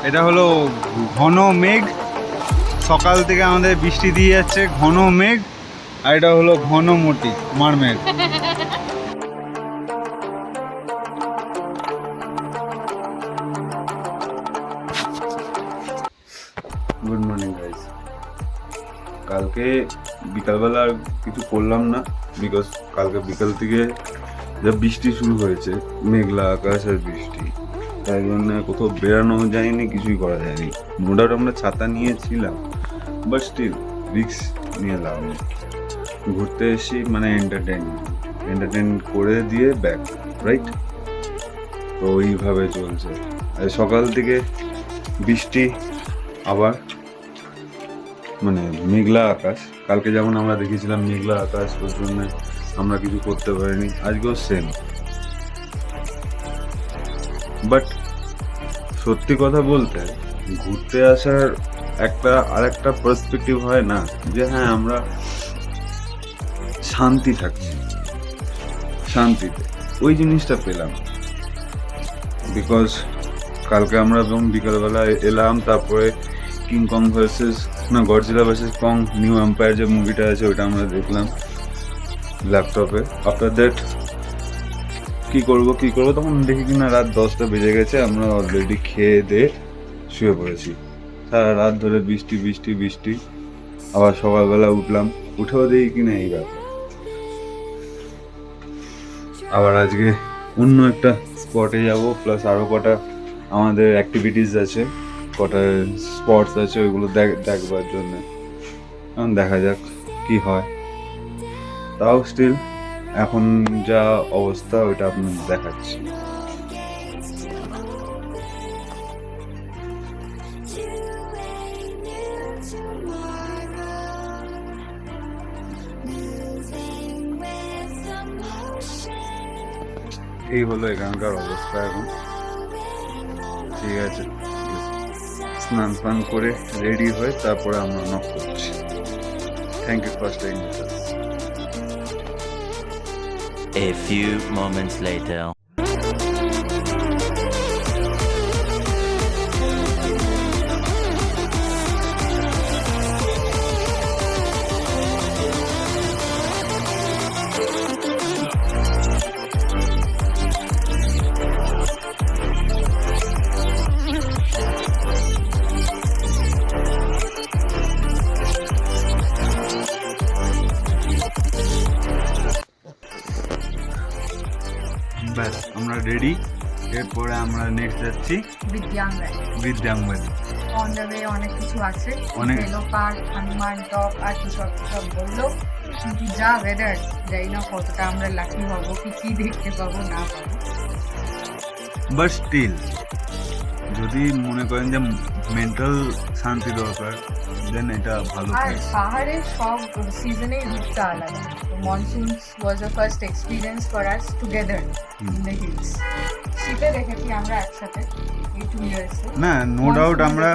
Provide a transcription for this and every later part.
এটা হলো ঘন মেঘ, সকাল থেকে আমাদের বৃষ্টি দিয়ে যাচ্ছে, ঘন মেঘ। আর এটা হলো ঘন মটি মারমেঘ। Good morning guys. কালকে বিকালবেলা আর কিছু করলাম না, বিকজ কালকে বিকাল থেকে যা বৃষ্টি শুরু হয়েছে, মেঘলা আকাশ আর বৃষ্টি, তাই জন্য কোথাও বেরানো যায়নি, কিছুই করা যায়নি। নো ডাউট আমরা ছাতা নিয়েছিলাম, বাট স্টিল রিস্ক নিয়ে লাভ নেই। ঘুরতে এসে মানে এন্টারটেন করে দিয়ে ব্যাক, রাইট? তো ওইভাবে চলছে। আর সকাল থেকে বৃষ্টি, আবার মানে মেঘলা আকাশ। কালকে যেমন আমরা দেখেছিলাম মেঘলা আকাশ, ওর জন্য আমরা কিছু করতে পারিনি। আজকেও সেম। বাট সত্যি কথা বলতে, ঘুরতে আসার আরেকটা পার্সপেক্টিভ হয় না, যে হ্যাঁ আমরা শান্তি থাকছি, শান্তিতে ওই জিনিসটা পেলাম। বিকজ কালকে আমরা যখন বিকালবেলা এলাম, তারপরে কিংকং গডজিলা ভার্সেস কং নিউ এম্পায়ার যে মুভিটা আছে, ওইটা আমরা দেখলাম ল্যাপটপে। আফটার দ্যাট কি করবো তখন দেখি কিনা রাত 10টা বেজে গেছে। আমরা অলরেডি খেয়ে দিয়ে শুয়ে পড়েছি। সারা রাত ধরে বৃষ্টি। আবার সকালবেলা উঠলাম, উঠেও দেখি কিনা এই ব্যাপার। আবার আজকে অন্য একটা স্পটে যাব, প্লাস আরও কটা আমাদের অ্যাক্টিভিটিস আছে, কটা স্পটস আছে, ওইগুলো দেখবার জন্য। এখন দেখা যাক কি হয়। তাও স্টিল এখন যা অবস্থা ওইটা আপনাদের দেখাচ্ছি। এই হলো এখানকার অবস্থা এখন। ঠিক আছে, স্নান করে রেডি হয়ে তারপরে আমরা নক করছি। Thank you for staying with us. A few moments later. ব্যাস আমরা রেডি। এরপরে আমরা নেক্সট যাচ্ছি বিদ্যাং ভ্যালি। অন দ্য ওয়ে অনেক কিছু আছে, অনেক এলো পার্ক, হনুমান টপ আর কি সব বললো। কিন্তু যা ওয়েদার, জানি না কতটা আমরা লাকি হবো, কি দেখতে পাবো না পাবো। বাট স্টিল যদি মনে করেন যে মেন্টাল শান্তি দরকার, দেন এটা ভালো আর প্লেস। পাহাড়ের সব সিজনে রুটটা আলাদা। Monsoon was the first experience for us together in the hills. শীতে দেখেছি আমরা একসাথে এই 2 ইয়ার্সে। না, নো ডাউট আমরা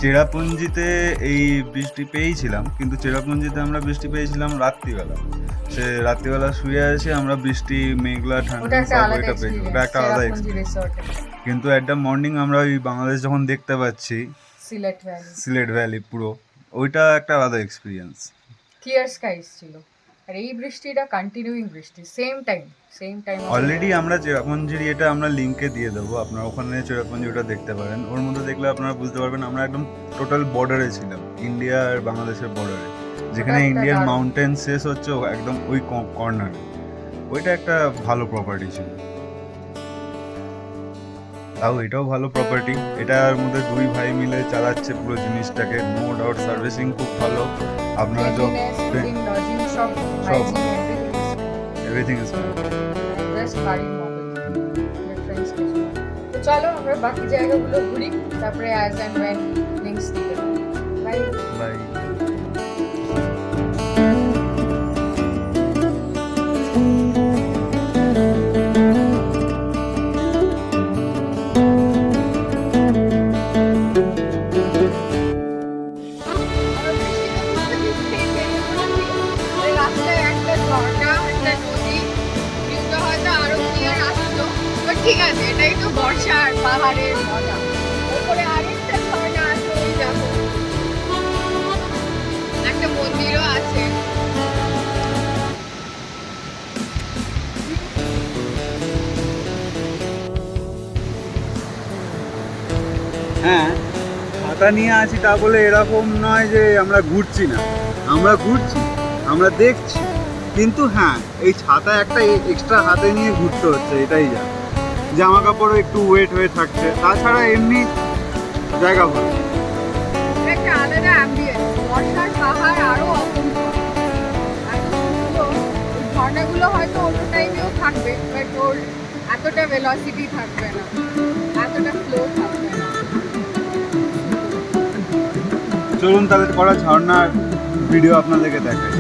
চেরাপুঞ্জিতে এই বৃষ্টি পেয়েছিলাম, কিন্তু চেরাপুঞ্জিতে আমরা বৃষ্টি পেয়েছিলাম রাত্রিবেলা। সে রাত্রিবেলা শুয়ে আছে, আমরা বৃষ্টি মেঘলা ঠান্ডা সব ওইটা পেয়েছি, ওটা একটা আলাদা এক্সপিরিয়েন্স। কিন্তু অ্যাট দ্য মর্নিং আমরা ওই বাংলাদেশ যখন দেখতে পাচ্ছি সিলেট ভ্যালি পুরো, ওইটা একটা আলাদা এক্সপিরিয়েন্স। ক্লিয়ার স্কাইস ছিল, আর এই বৃষ্টিটা কন্টিনিউইং বৃষ্টি, সেম টাইম অলরেডি আমরা চেরাপুঞ্জির এটা আমরা লিঙ্কে দিয়ে দেবো, আপনারা ওখানে চেরাপুঞ্জি ওটা দেখতে পারেন। ওর মধ্যে দেখলে আপনারা বুঝতে পারবেন আমরা একদম টোটাল বর্ডারে ছিলাম, ইন্ডিয়া আর বাংলাদেশের বর্ডারে, যেখানে ইন্ডিয়ান মাউন্টেন শেষ হচ্ছে একদম ওই কর্নারে। ওইটা একটা ভালো প্রপার্টি ছিল। তাও এটাও ভালো প্রপার্টি, এটার মধ্যে 2 ভাই মিলে চালাচ্ছে পুরো জিনিসটাকে। নো ডাউট সার্ভিসিং খুব ভালো। আপনারা সব এভরিথিং ইজ চলো আমরা বাকি জায়গাগুলো ঘুরি, তারপরে অ্যাজ অ্যান্ড ওয়েন লিংকস দিতে। Bye bye. ঠিক আছে, এটাই তো বর্ষার পাহাড়ের মজা। ওপরে আরেকটা মন্দিরও আছে। হ্যাঁ, ছাতা নিয়ে আছি তা বলে এরকম নয় যে আমরা ঘুরছি না, আমরা ঘুরছি, আমরা দেখছি, কিন্তু হ্যাঁ এই ছাতা একটা এক্সট্রা হাতে নিয়ে ঘুরতে হচ্ছে, এটাই যা। জামা কাপড়ও একটু ওয়েট হয়ে থাকছে, তাছাড়া এমনি জায়গা ভালো। একটা আলাদা অ্যাম্বিয়েন্স, বর্ষার পাহাড় আরো অপূর্ব, এত সুন্দর। ওই ঝর্ণাগুলো হয়তো অন্য টাইমেও থাকবে, বাট ওর এতটা ভেলোসিটি থাকবে না, এতটা ফ্লো থাকবে না। চলুন তাহলে করা ঝর্ণার ভিডিও আপনাদেরকে দেখাই।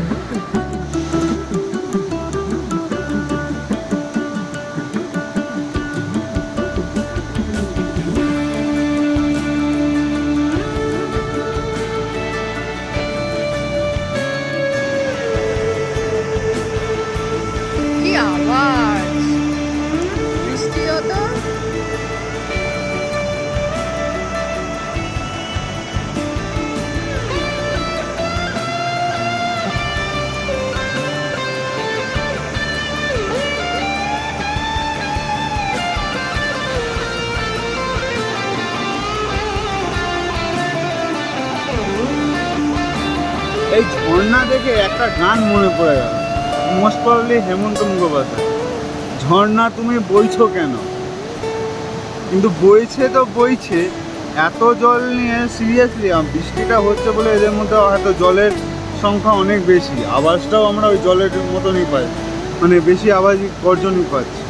কি আওয়াজ, বৃষ্টি হতো। এই ঝর্ণা দেখে একটা গান মনে পড়ে গেল, মোস্ট প্রবাবলি হেমন্ত মুখোপাধ্যায়, ঝর্ণা তুমি বইছো কেন। কিন্তু বইছে তো বইছে, এত জল নিয়ে সিরিয়াসলি বৃষ্টিটা হচ্ছে বলে এদের মধ্যে হয়তো জলের সংখ্যা অনেক বেশি, আওয়াজটাও আমরা ওই জলের মতনই পাই, মানে বেশি আওয়াজই গর্জনই পাচ্ছি।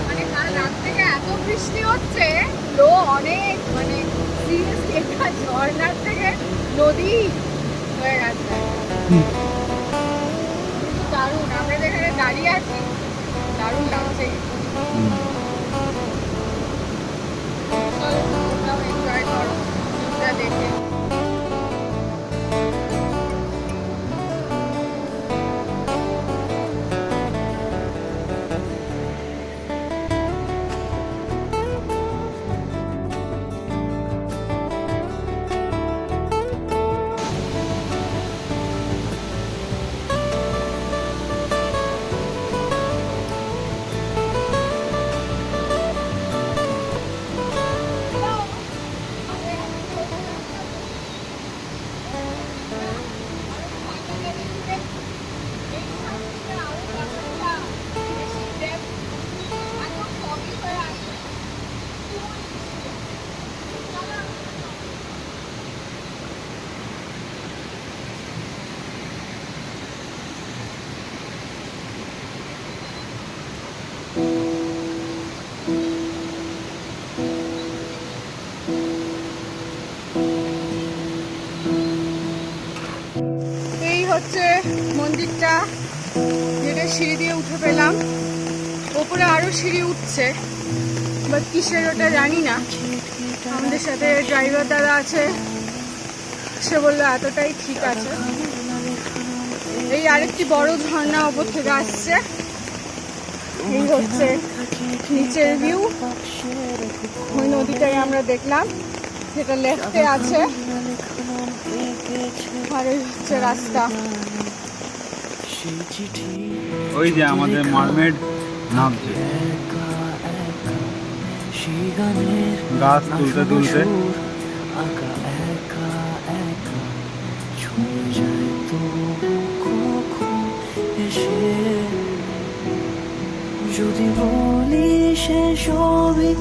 মানে কাল রাত থেকে এত বৃষ্টি হচ্ছে, ফ্লো অনেক, মানে সিরিয়াসলি একটা ঝর্ণার থেকে নদী হয়ে গেছে। দারুণ, আমরা যেখানে দাঁড়িয়ে আছি দারুণ লাগছে। চলো তোমরাও এনজয় করো ভিউটা দেখে। এই হচ্ছে মন্দিরটা, যেটা সিঁড়ি দিয়ে উঠে পেলাম। ওপরে আরো সিঁড়ি উঠছে, বাট কিসের ওটা জানি না। আমাদের সাথে ড্রাইভার দাদা আছে, সে বললো এতটাই ঠিক আছে। এই আরেকটি বড় ঝর্ণা ওপর থেকে আসছে। এই হচ্ছে নিচের ভিউ, ওই নদীটাই আমরা দেখলাম, সেটা লেফটে আছে, আর এই হচ্ছে রাস্তা। ওই যে আমাদের মারমেড নামছে, গাছ তুলতে তুলতে। যদি বলি সে সবই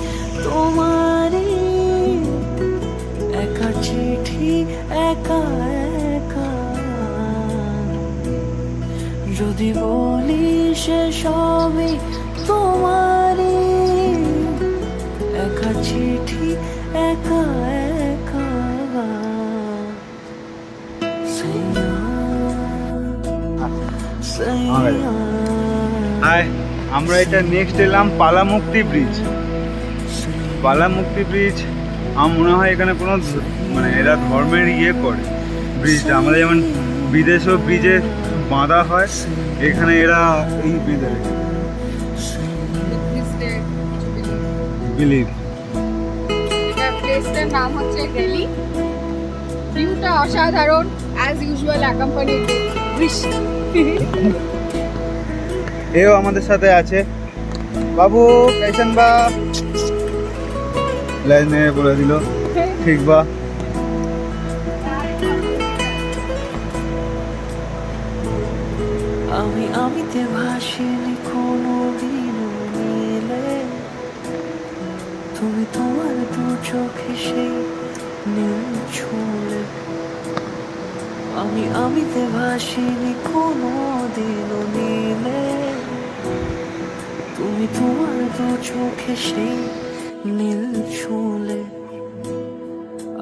তোমারই, একা চিঠি একা একা। যদি বলি সে সবই তোমারই, একা চিঠি একা একা। সাইয়া সাইয়া। হাই, আমরা এটা নেক্সট এলাম পালামুক্তি ব্রিজ। পালামুক্তি ব্রিজ আমার মনে হয় এখানে কোনো মানে এরা ধর্মের ইয়ে করে ব্রিজটা, আমাদের যেমন বিদেশেও ব্রিজে বাঁধা হয়, এখানে এরা এই বেঁধে বিলিভ। প্লেসটার নাম হচ্ছে দিল্লি। ভিউটা অসাধারণ, অ্যাজ ইউজুয়াল অ্যাকম্পানিড বৃষ্টি। এও আমাদের সাথে আছে। বাবু कैसन बा? লাইনে বলে দিল ঠিক বা। আমি আমিতে ভাসিনি কোনো দিনও মিলে, তুমি তোমার দু চোখে সেই নীল ছুঁলে। আমি আমিতে ভাসিনি কোনো দিনও মিলে, তুমি তোমার দু চোখে সেই নীল ছুঁলে।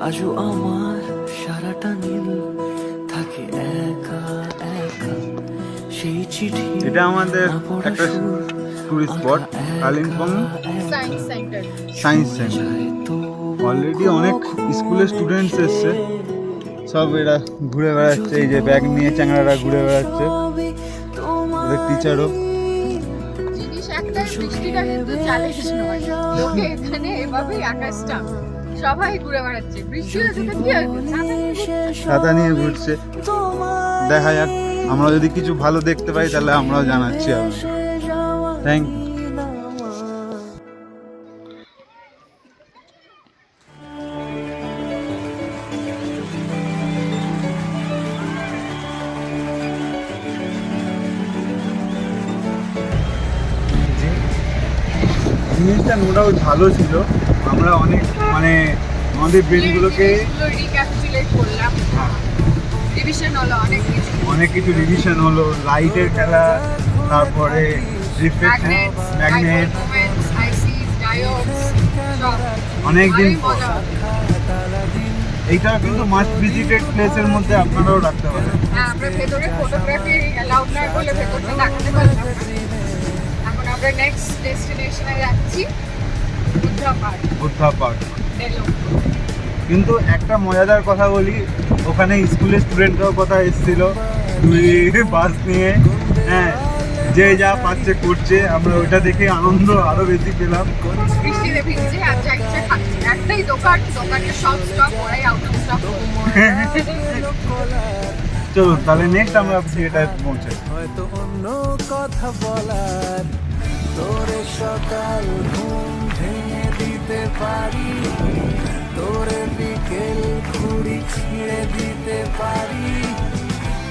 আজও আমার সারাটা নীল থাকে একা একা, সেই চিঠি এটা আমাদের একটা tourist spot, Kalimpong science centre. Science centre. Already অনেক স্কুলের স্টুডেন্টস এসছে, সব এরা ঘুরে বেড়াচ্ছে, এই যে ব্যাগ নিয়ে চ্যাংড়ারা ঘুরে বেড়াচ্ছে, ওদের টিচারও। জিনিস একটা, বৃষ্টিটা কিন্তু চ্যালেঞ্জ নয়, লোকে এখানে এভাবেই আকাশটা সবাই ঘুরে বেড়াচ্ছে। বৃষ্টি হচ্ছে তো কি হয়েছে, ছাতা নিয়ে ঘুরছে। দেখা যাক, আমরা যদি কিছু ভালো দেখতে পাই তাহলে আমরাও জানাচ্ছি। Thank you. জিনিসটা নো ডাউট ভালো ছিল। আমরা অনেক মানে আমাদের ব্রেনগুলোকে রিক্যাপিচুলেট করলাম, রিভিশন হলো অনেক কিছু। রিভিশন হলো, লাইটের খেলা, তারপরে রিফ্লেকশন, ম্যাগনেট, অনেক দিন পর। এইটা কিন্তু মাস্ট ভিজিটেড প্লেসের মধ্যে আপনারাও রাখতে পারেন। হ্যাঁ, আমরা ভেতরে ফটোগ্রাফি অ্যালাউড নয় বলে ভেতরটা দেখাতে পারলাম না। এখন আমরা নেক্সট ডেস্টিনেশনে যাচ্ছি, বুদ্ধা পার্ক। কিন্তু একটা মজাদার কথা বলি, ওখানে স্কুলের স্টুডেন্টরাও কথা এসেছিল, বাস নিয়ে। হ্যাঁ, যে যা পাচ্ছে করছে, আমরা ওইটা দেখে আনন্দ আরো বেশি পেলাম। বৃষ্টিতে ভিজছে আর যা ইচ্ছা খাচ্ছে। একটাই দোকানে সব স্টক, ওরাই আউট অফ স্টক। চলুন তাহলে নেক্সট আমরা থিয়েটারে পৌঁছাই। হয়তো অন্য কথা বলার, তোরে সকাল ঘুম ভেঙে দিতে পারি, তোরে বিকেল ঘুড়ি ছিঁড়ে দিতে পারি,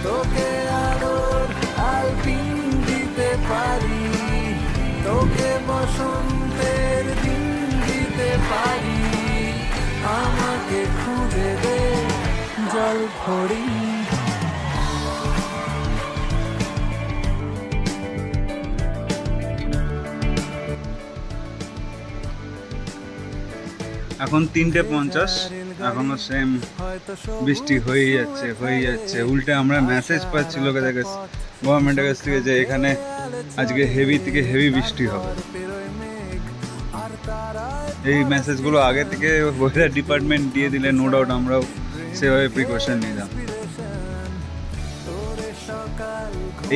তোকে আলোর আলপিন দিতে পারি, তোকে বসন্তের দিন দিতে পারি, আমাকে খুঁজে দে জল ভরি। এখন 3:50, এখনো সেম বৃষ্টি হয়েই যাচ্ছে। উল্টে আমরা মেসেজ পাচ্ছি লোকেদের কাছে, গভর্নমেন্টের কাছ থেকে, যে এখানে আজকে হেভি থেকে হেভি বৃষ্টি হবে। এই মেসেজগুলো আগে থেকে ওয়েদার ডিপার্টমেন্ট দিয়ে দিলে নো ডাউট আমরাও সেভাবে প্রিকশন নিলাম।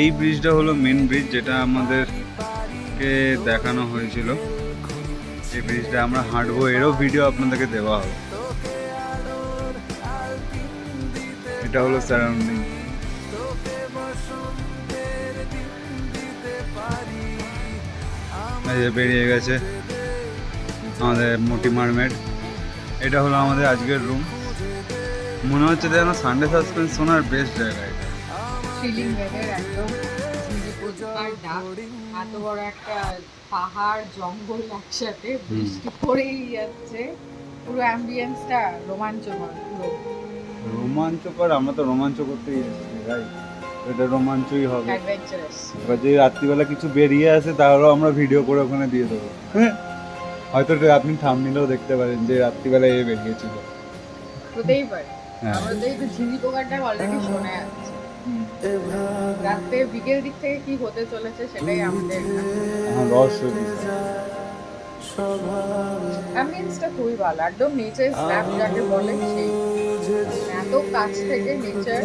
এই ব্রিজটা হলো মেন ব্রিজ, যেটা আমাদেরকে দেখানো হয়েছিল। এই ব্রিজটা আমরা হাঁটবো, এরও ভিডিও আপনাদেরকে দেওয়া হবে। এটা হলো সারাউন্ডিং। এই যে বেরিয়ে গেছে আমাদের মোটি মারমেড। এটা হলো আমাদের আজকের রুম। মনে হচ্ছে যেন সানডে সাসপেন্স শোনার বেস্ট জায়গা এটা। ফিলিং ওয়েদার একদম, আর ডাক, এত বড় একটা পাহাড় জঙ্গল একসাথে, বৃষ্টি পড়েই যাচ্ছে, পুরো অ্যাম্বিয়েন্সটা রোমাঞ্চকর। রোমাঞ্চকর, আমরা তো রোমাঞ্চ করতেই এসেছি ভাই, এটা রোমাঞ্চই হবে। অ্যাডভেঞ্চারাস। এবার যদি রাত্রিবেলা কিছু বেরিয়ে আসে তাহলেও আমরা ভিডিও করে ওখানে দিয়ে দেবো। হয়তো আপনি থাম্বনেইলেও দেখতে পারেন যে রাত্রিবেলা এ বেরিয়েছিল। হতেই পারে। হ্যাঁ। আমাদের এই ঝিঁঝি পোকাটা অলরেডি শোনা যাচ্ছে। রাতে বিকেল দিক থেকে কি হতে চলেছে সেটাই আমাদের রহস্য। অ্যাম্বিয়েন্সটা খুবই ভালো, একদম নেচার স্ল্যাপ যাকে বলে সেই। এত কাছ থেকে নেচার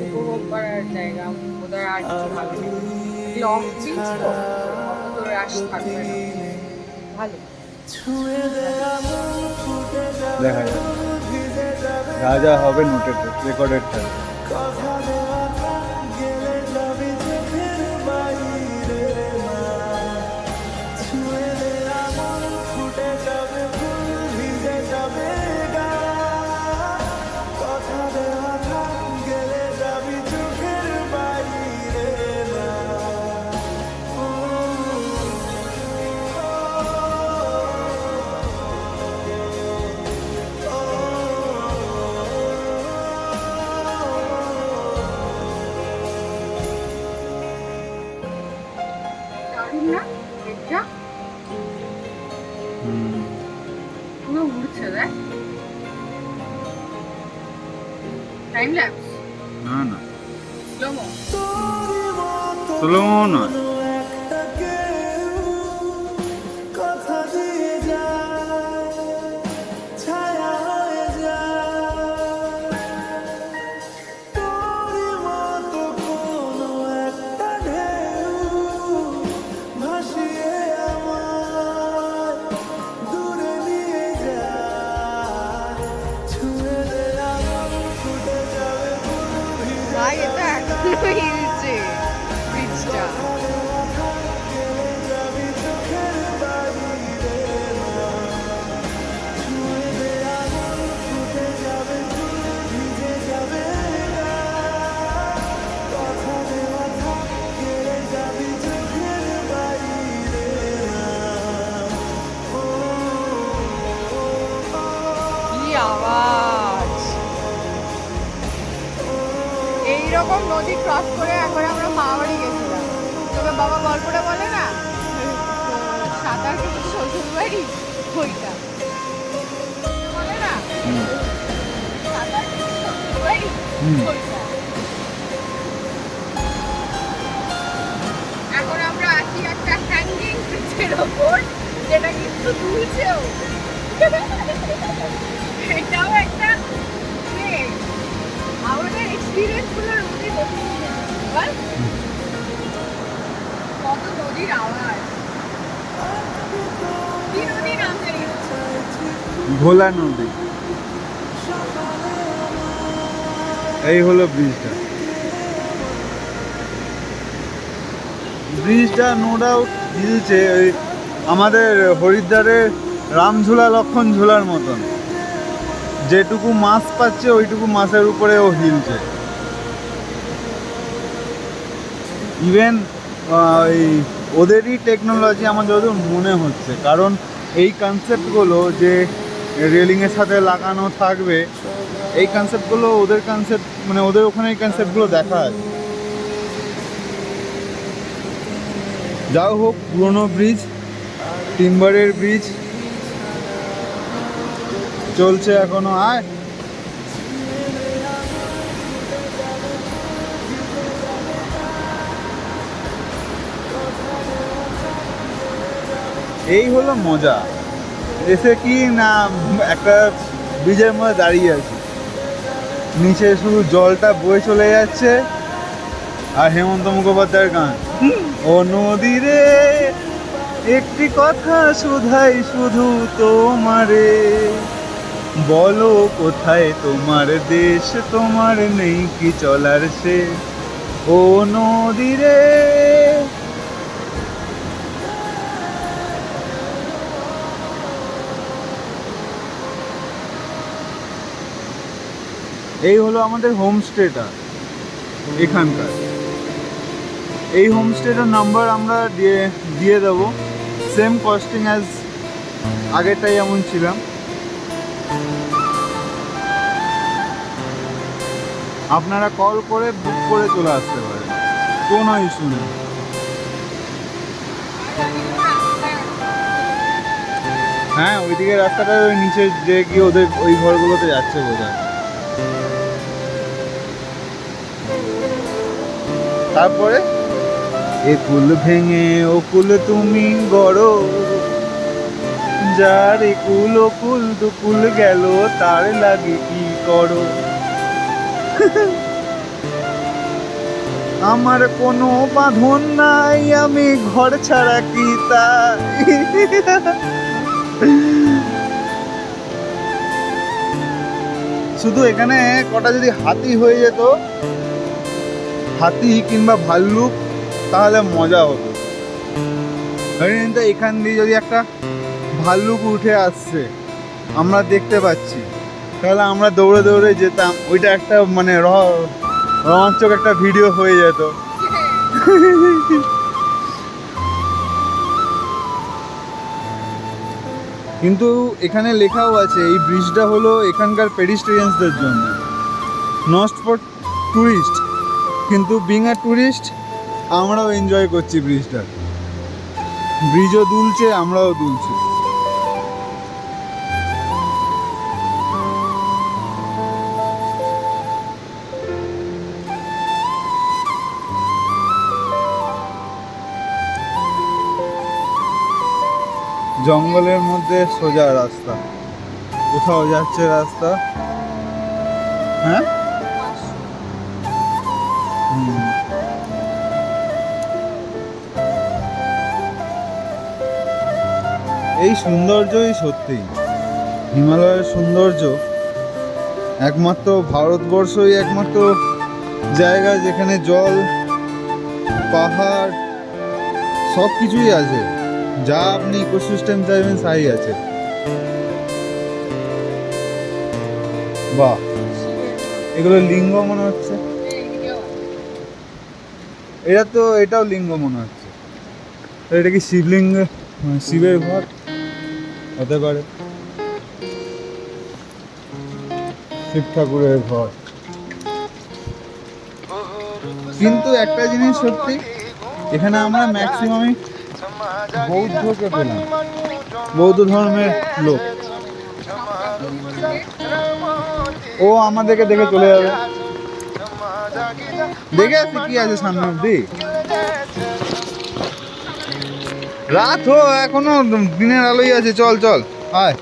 উপভোগ করার জায়গা বোধহয় আর কিছু ভালো নেই। লং বিচ তো অত তো রাশ থাকবে না, ভালো। দেখা যাক। রাজা হবে নোটেড রেকর্ডেড থাকে। কথা দেওয়া থাক গেলে যাবি চোখের বাইরে না ছুঁয়ে দে আঙুল ফুটে যাবে ফুল ভিজে যাবে গা কথা দেওয়া থাক গেলে যাবি চোখের বাইরে না দারুণ না এটা? পুরো উড়ছে দেখ। টাইম ল্যাপস, না না স্লোমো। স্লো নয়, একটা কেউ কথা দিয়ে যায় ছায়া হয়ে যায় তোর মতো কোনো একটা ঢেউ ভাসিয়ে আমায় দূরে নিয়ে যায় ছুঁয়ে দে আঙুল ফুটে যাবে ফুল ভিজে ভাই এটা এখনো হিলছে ব্রিজটা। কি আওয়াজ! এইরকম নদী ক্রস করে একবার আমরা মামাবাড়ি গেছিলাম। তোকে বাবা গল্পটা বলে না, সাঁতার কেটে শ্বশুর বাড়ি, ওইটা বলে না, সাঁতার কেটে শ্বশুর বাড়ি, ওইটা। এখন আমরা আছি একটা হ্যাঙ্গিং ব্রিজের ওপর, যেটা কিন্তু দুলছেও। এটাও একটা ট্রেন। আমাদের এক্সপিরিয়েন্স গুলোর মধ্যে বল কত নদীর আওয়াজ। কি নদীর নাম জানি না। ভোলা নদী। এই হলো ব্রিজটা। ব্রিজটা নো ডাউট হিলছে, ওই আমাদের হরিদ্বারের রামঝুলা লক্ষণ ঝুলার মতন। যেটুকু মাছ পাচ্ছে ওইটুকু মাছের উপরে ও হিলছে। ইভেন ওই ওদেরই টেকনোলজি আমার যতদূর মনে হচ্ছে, কারণ এই কনসেপ্টগুলো যে রেলিংয়ের সাথে লাগানো থাকবে, এই কনসেপ্টগুলো ওদের কনসেপ্ট, মানে ওদের ওখানে এই কনসেপ্টগুলো দেখা আছে। যাও হোক, পুরোনো ব্রিজ, টিম্বারের ব্রিজ চলছে এখনো। আয় এই হলো মজা। এসে কি না একটা ব্রিজের মধ্যে দাঁড়িয়ে আছি, নিচে শুধু জলটা বয়ে চলে যাচ্ছে আর হেমন্ত মুখোপাধ্যায়ের গান, ও নদী রে একটি কথা শুধাই শুধু তোমারে, বলো কোথায় তোমার দেশ, তোমার নেই কি চলার সে, ও নদী রে। এই হলো আমাদের হোমস্টেটা এখানকার। এই হোমস্টেটার নাম্বার আমরা দিয়ে দেবো, সেম কস্টিং অ্যাজ আগেরটাই এমন ছিলাম। আপনারা কল করে বুক করে চলে আসতে পারেন, কোনো ইস্যু নেই। হ্যাঁ, ওইদিকে রাস্তাটা ওই নিচে যে গিয়ে ওদের ওই ঘরগুলোতে যাচ্ছে বোধহয়। তারপরে এ কুল ভেঙে ও কুল তুমি গড়ো, যার এ কুল ও কুল দুকুল গেল তার লাগে কি করো। আমার কোনো বাঁধন নাই, আমি ঘর ছাড়া কি তাই। শুধু এখানে কটা যদি হাতি হয়ে যেত, হাতি কিংবা ভাল্লুক, তাহলে মজা হতো। কিন্তু এখান দিয়ে যদি একটা ভাল্লুক উঠে আসছে, আমরা দেখতে পাচ্ছি, তাহলে আমরা দৌড়ে দৌড়ে যেতাম, ওইটা একটা মানে রোমাঞ্চক একটা ভিডিও হয়ে যেত। কিন্তু এখানে লেখাও আছে এই ব্রিজটা হলো এখানকার পেডিস্ট্রিয়ানসদের জন্য, নট ফর ট্যুরিস্ট। কিন্তু বিং আ ট্যুরিস্ট আমরাও এনজয় করছি ব্রিজটা, ব্রিজও দুলছে, আমরাও দুলছি। জঙ্গলের মধ্যে সোজা রাস্তা, কোথাও যাচ্ছে রাস্তা। হ্যাঁ, এই সৌন্দর্যই সত্যি হিমালয়ের সৌন্দর্য। একমাত্র ভারতবর্ষই একমাত্র জায়গা যেখানে জল, পাহাড় সব কিছুই আছে, যা আপনি ইকোসিস্টেম চাইবেন তাই আছে। বাহ, এগুলো লিঙ্গ মনে হচ্ছে। এটাও লিঙ্গ মনে হচ্ছে। এটা কি শিবলিঙ্গ, শিবের ঘর হতে পারে, শিব ঠাকুরের ঘর। কিন্তু একটা জিনিস সত্যি, এখানে আমরা ম্যাক্সিমামই বৌদ্ধকে পেলাম, বৌদ্ধ ধর্মের লোক। ও আমাদেরকে দেখে চলে যাবে, দেখে আসি কি আছে সামনে অব্দি। রাত হো, এখনো দিনের আলোই আছে, চল চল আয়।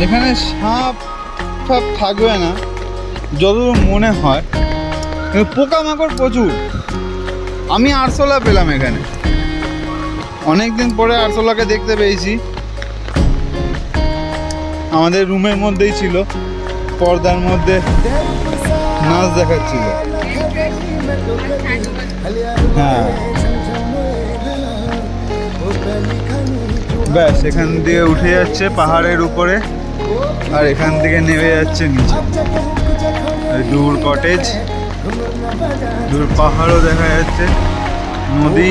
এখানে সাপ ফাপ থাকবে না যতদূর মনে হয়, কিন্তু পোকামাকড় প্রচুর। আমি আরশোলা পেলাম এখানে, অনেকদিন পরে আরশোলাকে দেখতে পেয়েছি। আমাদের রুমের মধ্যেই ছিল, পর্দার মধ্যে নাচ দেখাচ্ছিল। হ্যাঁ, ব্যাস এখান দিয়ে উঠে যাচ্ছে পাহাড়ের উপরে, আর এখান থেকে নেমে যাচ্ছে নিচে। দূর কটেজ, দূর পাহাড়ও দেখা যাচ্ছে, নদী,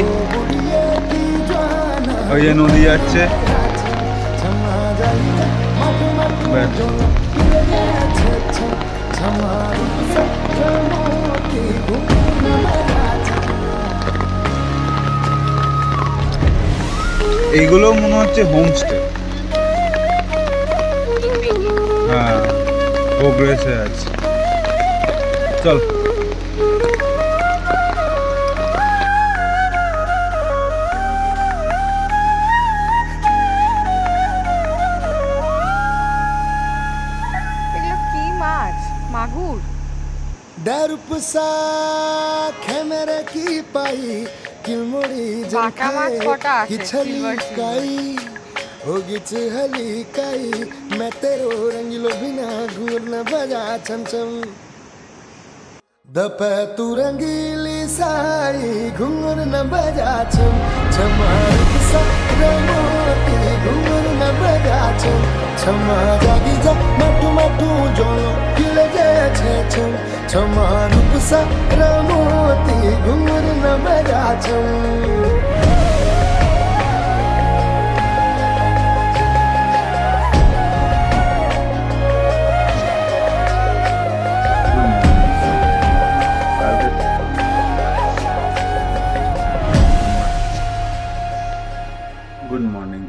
ওই যে নদী যাচ্ছে। এইগুলো মনে হচ্ছে হোমস্টে। হ্যাঁ, প্রোগ্রেসে আছে। চল, মাগুর दरुपसा खेमेरे की पाई किलमुड़ी বাটা মাছ কটা আছে किछली সিলভার काई होगी चहली काई मैं तेरो रंगीलो बिना घूर न बजा छम छम दपे तू रंगीली साई घूर न बजा छम छमा सा रमोती घूर न बजा छम छमा जागी जा मटू मटू जोलो किले जे छे छम छमा रूप सा रमोती घूर न बजा छम গুড মর্নিং।